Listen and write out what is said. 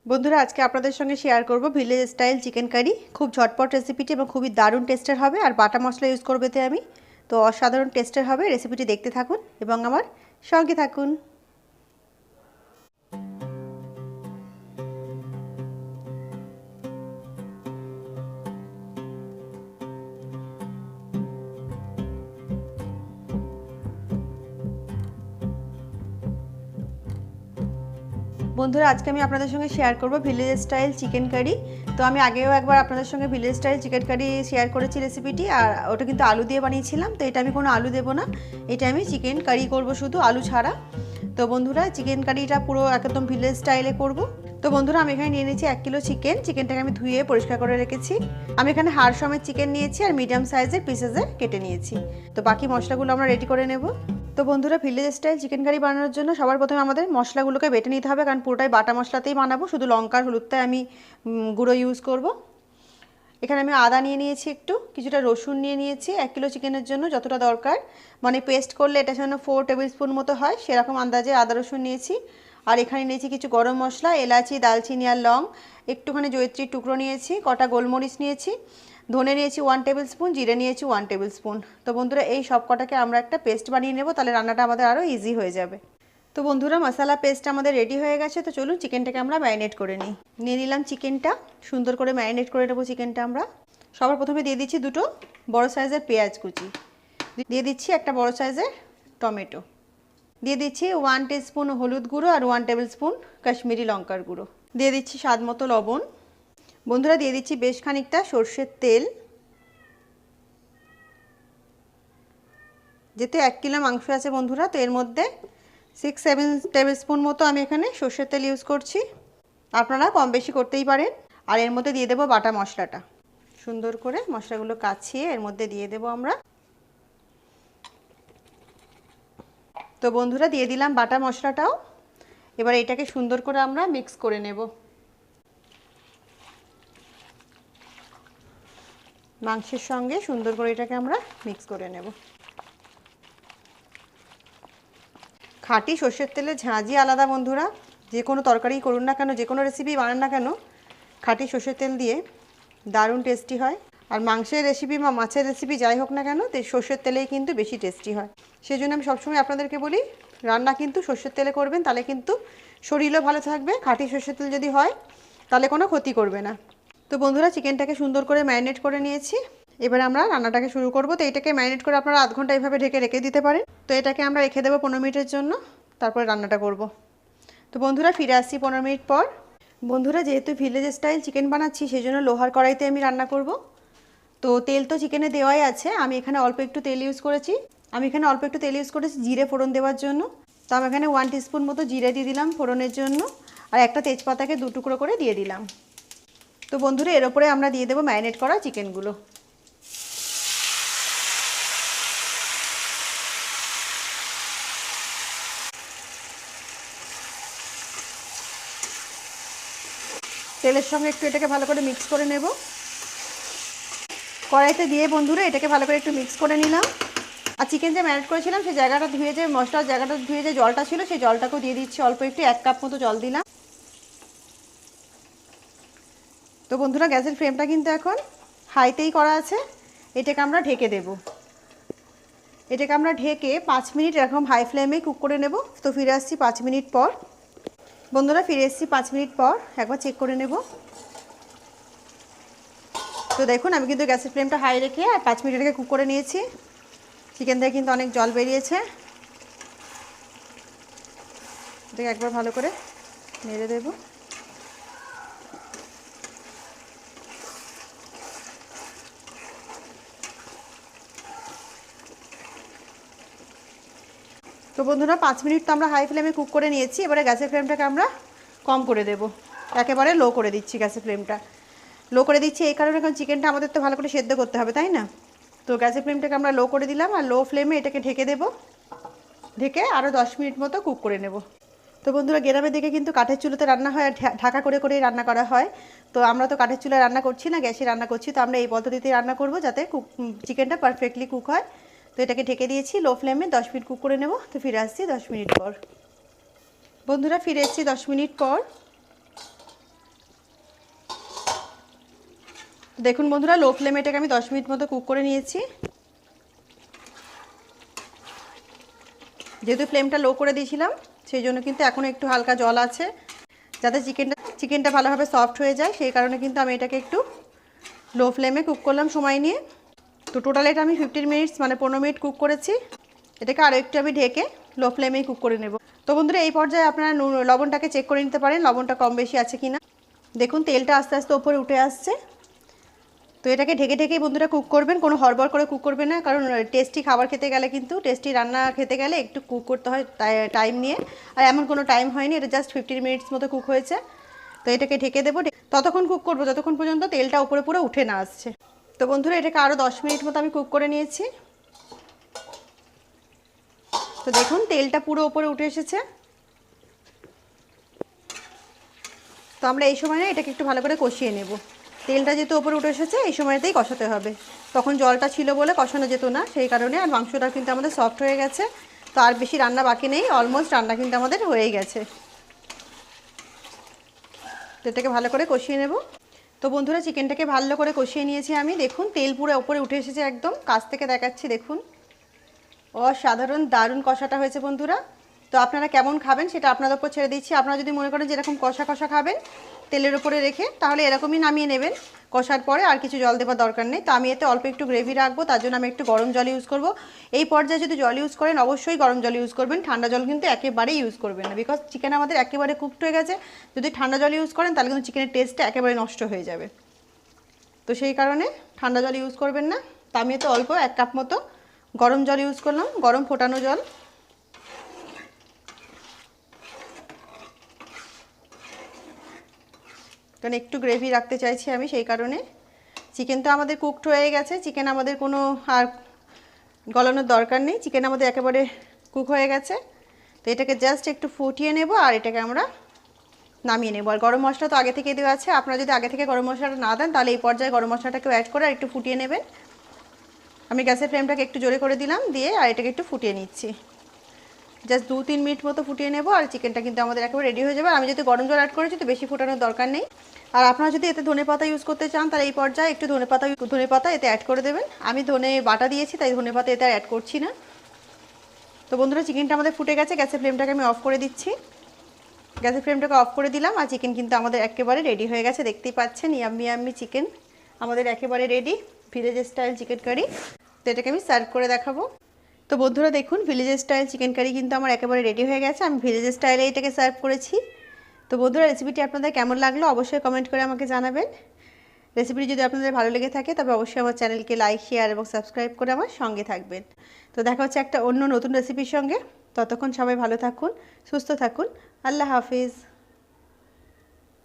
বন্ধুরা আজকে আপনাদের সঙ্গে শেয়ার করব ভিলেজ স্টাইল চিকেন কারি। খুব ঝটপট রেসিপিটি এবং খুবই দারুণ টেস্টের হবে। আর বাটা মশলা ইউজ করবে তো আমি, তো অসাধারণ টেস্টের হবে। রেসিপিটি দেখতে থাকুন এবং আমার সঙ্গে থাকুন। বন্ধুরা আজকে আমি আপনাদের সঙ্গে শেয়ার করব ভিলেজ স্টাইল চিকেন কারি। তো আমি আগেও একবার আপনাদের সঙ্গে village style chicken curry share করেছি রেসিপিটি, আর ওটা কিন্তু আলু দিয়ে বানিয়েছিলাম। তো এটা আমি কোনো আলু দেবো না, এটা আমি চিকেন কারি করব শুধু আলু ছাড়া। তো বন্ধুরা চিকেন কারিটা পুরো একদম ভিলেজ স্টাইলে করব। তো বন্ধুরা আমি এখানে নিয়ে নিয়েছি 1 কিলো চিকেনটাকে আমি ধুয়ে পরিষ্কার করে রেখেছি। আমি এখানে হাড় সমেত চিকেন নিয়েছি আর মিডিয়াম সাইজের পিসেসে কেটে নিয়েছি। তো বাকি মশলাগুলো আমরা রেডি করে নেব। তো বন্ধুরা ভিলেজ স্টাইল চিকেন কারি বানানোর জন্য সবার প্রথমে আমাদের মশলাগুলোকে বেটে নিতে হবে, কারণ পুরোটাই বাটা মশলাতেই বানাবো। শুধু লঙ্কা আর হলুদটাই আমি গুঁড়ো ইউজ করব। এখানে আমি আদা নিয়ে নিয়েছি, কিছুটা রসুন নিয়ে নিয়েছি 1 কিলো চিকেনের জন্য যতটা দরকার, মানে পেস্ট করলে এটা যেন 4 টেবিল স্পুন মতো হয় সেরকম আন্দাজে আদা রসুন নিয়েছি। আর এখানে নিয়েছি কিছু গরম মশলা, এলাচি, দালচিনি আর লং, একটুখানি জয়িত্রীর টুকরো নিয়েছি, কটা গোলমরিচ নিয়েছি, ধনে নিয়েছি 1 টেবিল স্পুন, জিরে নিয়েছি 1 টেবিল স্পুন। তো বন্ধুরা এই সব কটাকে আমরা একটা পেস্ট বানিয়ে নেব, তাহলে রান্নাটা আমাদের আরও ইজি হয়ে যাবে। তো বন্ধুরা মশলা পেস্ট আমাদের রেডি হয়ে গেছে। তো চলুন চিকেনটাকে আমরা ম্যারিনেট করে নিই। নিয়ে নিলাম চিকেনটা, সুন্দর করে ম্যারিনেট করে নেবো চিকেনটা আমরা। সবার প্রথমে দিয়ে দিচ্ছি 2টো বড় সাইজের পেঁয়াজ কুচি, দিয়ে দিচ্ছি একটা বড় সাইজের টমেটো, দিয়ে দিচ্ছি 1 টিস্পুন হলুদ গুঁড়ো আর 1 টেবিল স্পুন কাশ্মীরি লঙ্কার গুঁড়ো, দিয়ে দিচ্ছি স্বাদ মতো লবণ। বন্ধুরা দিয়ে দিচ্ছি বেশ খানিকটা সর্ষের তেল। যেহেতু 1 কিলো মাংস আছে বন্ধুরা, তো এর মধ্যে 6-7 টেবিল স্পুন মতো আমি এখানে সর্ষের তেল ইউজ করছি, আপনারা কম বেশি করতেই পারেন। আর এর মধ্যে দিয়ে দেবো বাটা মশলাটা, সুন্দর করে মশলাগুলো কাছিয়ে এর মধ্যে দিয়ে দেবো আমরা। তো বন্ধুরা দিয়ে দিলাম বাটা মশলাটাও। এবার এটাকে সুন্দর করে আমরা মিক্স করে নেব, মাংসের সঙ্গে সুন্দর করে এটাকে আমরা মিক্স করে নেব। খাঁটি সর্ষের তেলের ঝাঁঝই আলাদা বন্ধুরা, যে কোনো তরকারি করুন না কেন, যে কোনো রেসিপি বানান না কেন, খাঁটি সর্ষের তেল দিয়ে দারুণ টেস্টি হয়। আর মাংসের রেসিপি বা মাছের রেসিপি যাই হোক না কেন, সর্ষের তেলেই কিন্তু বেশি টেস্টি হয়। সেই জন্য আমি সবসময় আপনাদেরকে বলি রান্না কিন্তু সর্ষের তেলে করবেন, তাহলে কিন্তু শরীরও ভালো থাকবে। খাঁটি সর্ষের তেল যদি হয় তাহলে কোনো ক্ষতি করবে না। তো বন্ধুরা চিকেনটাকে সুন্দর করে ম্যারিনেট করে নিয়েছি, এবার আমরা রান্নাটাকে শুরু করব। তো এটাকে ম্যারিনেট করে আপনারা আধ ঘন্টা এইভাবে ঢেকে রেখে দিতে পারেন। তো এটাকে আমরা রেখে দেবো 15 মিনিটের জন্য, তারপরে রান্নাটা করব। তো বন্ধুরা ফিরে আসছি 15 মিনিট পর। বন্ধুরা যেহেতু ভিলেজ স্টাইল চিকেন বানাচ্ছি সেই জন্য লোহার কড়াইতে আমি রান্না করব। তো তেল তো চিকেনে দেওয়াই আছে, আমি এখানে অল্প একটু তেল ইউজ করেছি। জিরে ফোড়ন দেওয়ার জন্য। তো আমি এখানে 1 টিস্পুন মতো জিরে দিয়ে দিলাম ফোড়নের জন্য, আর একটা তেজপাতাকে 2 টুকরো করে দিয়ে দিলাম। তো বন্ধুরা এর ওপরে আমরা দিয়ে দেবো ম্যারিনেট করা চিকেনগুলো। তেলের সঙ্গে একটু এটাকে ভালো করে মিক্স করে নেব। কড়াইতে দিয়ে বন্ধুরা এটাকে ভালো করে একটু মিক্স করে নিলাম। আর চিকেন যে ম্যারিনেট করেছিলাম সেই জায়গাটা ধুয়ে, যে মশলার জায়গাটা ধুয়ে যে জলটা ছিল সেই জলটাকেও দিয়ে দিচ্ছি অল্প একটু, 1 কাপ মতো জল দিলাম। তো বন্ধুরা গ্যাসের ফ্লেমটা কিন্তু এখন হাইতেই করা আছে। এটাকে আমরা ঢেকে দেব। এটাকে আমরা ঢেকে 5 মিনিট এরকম হাই ফ্লেমে কুক করে নেব। তো ফিরে আসছি 5 মিনিট পর। বন্ধুরা ফিরে এসেছি 5 মিনিট পর, একবার চেক করে নেব। তো দেখুন আমি কিন্তু গ্যাসের ফ্লেমটা হাই রেখে আর 5 মিনিট আগে কুক করে নিয়েছি। চিকেন থেকে কিন্তু অনেক জল বেরিয়েছে। এটাকে একবার ভালো করে নেড়ে দেব। তো বন্ধুরা 5 মিনিট তো আমরা হাই ফ্লেমে কুক করে নিয়েছি। এবারে গ্যাসের ফ্লেমটাকে আমরা কম করে দেব, একেবারে লো করে দিচ্ছি। গ্যাসের ফ্লেমটা লো করে দিচ্ছি এই কারণে, কারণ চিকেনটা আমাদের তো ভালো করে সেদ্ধ করতে হবে, তাই না? তো গ্যাসের ফ্লেমটাকে আমরা লো করে দিলাম আর লো ফ্লেমে এটাকে ঢেকে দেব। ঢেকে আরও 10 মিনিট মতো কুক করে নেব। তো বন্ধুরা গ্রামের দিকে কিন্তু কাঠের চুলোতে রান্না হয় আর ঢাকা করে করেই রান্না করা হয়। তো আমরা তো কাঠের চুলায় রান্না করছি না, গ্যাসে রান্না করছি। তো আমরা এই পদ্ধতিতেই রান্না করব যাতে চিকেনটা পারফেক্টলি কুক হয়। তো এটাকে ঢেকে দিয়েছি লো ফ্লেমে 10 মিনিট কুক করে নেব। তো ফিরে আসছি 10 মিনিট পর। বন্ধুরা ফিরে এসেছি 10 মিনিট পর। দেখুন বন্ধুরা, লো ফ্লেমে এটাকে আমি 10 মিনিট মতো কুক করে নিয়েছি। যেহেতু ফ্লেমটা লো করে দিয়েছিলাম সেই জন্য কিন্তু এখনও একটু হালকা জল আছে, যাতে চিকেনটা ভালোভাবে সফট হয়ে যায়, সেই কারণে কিন্তু আমি এটাকে একটু লো ফ্লেমে কুক করলাম সময় নিয়ে। তো টোটাল এটা আমি 15 মিনিটস মানে 15 মিনিট কুক করেছি। এটাকে আরও একটু আমি ঢেকে লো ফ্লেমেই কুক করে নেব। তো বন্ধুরা, এই পর্যায়ে আপনারা লবণটাকে চেক করে নিতে পারেন, লবণটা কম বেশি আছে কিনা। দেখুন তেলটা আস্তে আস্তে ওপরে উঠে আসছে। তো এটাকে ঢেকে ঢেকেই বন্ধুরা কুক করবেন, কোনো হড়বড় করে কুক করবেন না, কারণ টেস্টি খাবার খেতে গেলে কিন্তু টেস্টি রান্না খেতে গেলে একটু কুক করতে হয় টাইম নিয়ে। আর এমন কোনো টাইম হয়নি, এটা জাস্ট 15 মিনিটস মতো কুক হয়েছে। তো এটাকে ঢেকে দেবো, ততক্ষণ কুক করবো যতক্ষণ পর্যন্ত তেলটা উপরে পুরো উঠে না আসছে। তো বন্ধুরা, এটাকে আরও 10 মিনিট মতো আমি কুক করে নিয়েছি। তো দেখুন তেলটা পুরো উপরে উঠে এসেছে। তো আমরা এই সময় এটাকে একটু ভালো করে কষিয়ে নেব। তেলটা যেহেতু উপরে উঠে এসেছে এই সময়তেই কষাতে হবে, তখন জলটা ছিল বলে কষানো যেত না সেই কারণে। আর মাংসটা কিন্তু আমাদের সফট হয়ে গেছে, তো আর বেশি রান্না বাকি নেই, অলমোস্ট রান্না কিন্তু আমাদের হয়েই গেছে। তো এটাকে ভালো করে কষিয়ে নেব। তো বন্ধুরা, চিকেনটাকে ভালো করে কষিয়ে নিয়েছি আমি। দেখুন তেল পুরো উপরে উঠে এসেছে, একদম কাছ থেকে দেখাচ্ছি। দেখুন অসাধারণ দারুণ কষাটা হয়েছে বন্ধুরা। তো আপনারা কেমন খাবেন সেটা আপনাদের উপর ছেড়ে দিচ্ছি। আপনারা যদি মনে করেন যে এরকম কষা কষা খাবেন তেলের উপরে রেখে, তাহলে এরকমই নামিয়ে নেবেন, কষার পরে আর কিছু জল দেওয়ার দরকার নেই। তো আমি এতে অল্প একটু গ্রেভি রাখবো, তার জন্য আমি একটু গরম জল ইউজ করব। এই পর্যায়ে যদি জল ইউজ করেন অবশ্যই গরম জল ইউজ করবেন, ঠান্ডা জল কিন্তু একেবারেই ইউজ করবেন না, বিকজ চিকেন আমাদের একেবারে কুকড হয়ে গেছে। যদি ঠান্ডা জল ইউজ করেন তাহলে কিন্তু চিকেনের টেস্টটা একেবারে নষ্ট হয়ে যাবে। তো সেই কারণে ঠান্ডা জল ইউজ করবেন না। তো আমি এতে অল্প 1 কাপ মতো গরম জল ইউজ করলাম, গরম ফোটানো জল। কারণ একটু গ্রেভি রাখতে চাইছি আমি, সেই কারণে। চিকেন তো আমাদের কুকড হয়ে গেছে, চিকেন আমাদের কোনো আর গলানোর দরকার নেই, চিকেন আমাদের একেবারে কুক হয়ে গেছে। তো এটাকে জাস্ট একটু ফুটিয়ে নেব আর এটাকে আমরা নামিয়ে নেব। আর গরম মশলা তো আগে থেকে দেওয়া আছে, আপনারা যদি আগে থেকে গরম মশলাটা না দেন তাহলে এই পর্যায়ে গরম মশলাটাকেও অ্যাড করে আর একটু ফুটিয়ে নেবেন। আমি গ্যাসের ফ্লেমটাকে একটু জোরে করে দিলাম, দিয়ে আর এটাকে একটু ফুটিয়ে নিচ্ছি। জাস্ট 2-3 মিনিট মতো ফুটিয়ে নেব আর চিকেনটা কিন্তু আমাদের একেবারে রেডি হয়ে যাবে। আমি যেহেতু গরম জল অ্যাড করেছি তো বেশি ফোটানোর দরকার নেই। আর আপনারা যদি এতে ধনেপাতা ইউজ করতে চান তাহলে এই পর্যায়ে একটু ধনেপাতা এতে অ্যাড করে দেবেন। আমি ধনে বাটা দিয়েছি তাই ধনেপাতা এতে আর অ্যাড করছি না। তো বন্ধুরা, চিকেনটা আমাদের ফুটে গেছে, গ্যাসের ফ্লেমটাকে আমি অফ করে দিচ্ছি। গ্যাসের ফ্লেমটাকে অফ করে দিলাম আর চিকেন কিন্তু আমাদের একেবারে রেডি হয়ে গেছে, দেখতেই পাচ্ছেন। ইয়াম্মি ইয়াম্মি চিকেন আমাদের একেবারে ready, village style chicken curry. তো এটাকে আমি সার্ভ করে দেখাবো। তো বন্ধুরা দেখুন, ভিলেজ স্টাইল চিকেন কারি কিন্তু আমার একেবারে রেডি হয়ে গেছে। আমি ভিলেজ স্টাইলে এটাকে সার্ভ করেছি। তো বন্ধুরা, রেসিপিটি আপনাদের কেমন লাগলো অবশ্যই কমেন্ট করে আমাকে জানাবেন। রেসিপিটি যদি আপনাদের ভালো লেগে থাকে তবে অবশ্যই আমার চ্যানেলকে লাইক, শেয়ার এবং সাবস্ক্রাইব করে আমার সঙ্গে থাকবেন। তো দেখা হচ্ছে একটা অন্য নতুন রেসিপির সঙ্গে। ততক্ষণ সবাই ভালো থাকুন, সুস্থ থাকুন। আল্লাহ হাফিজ।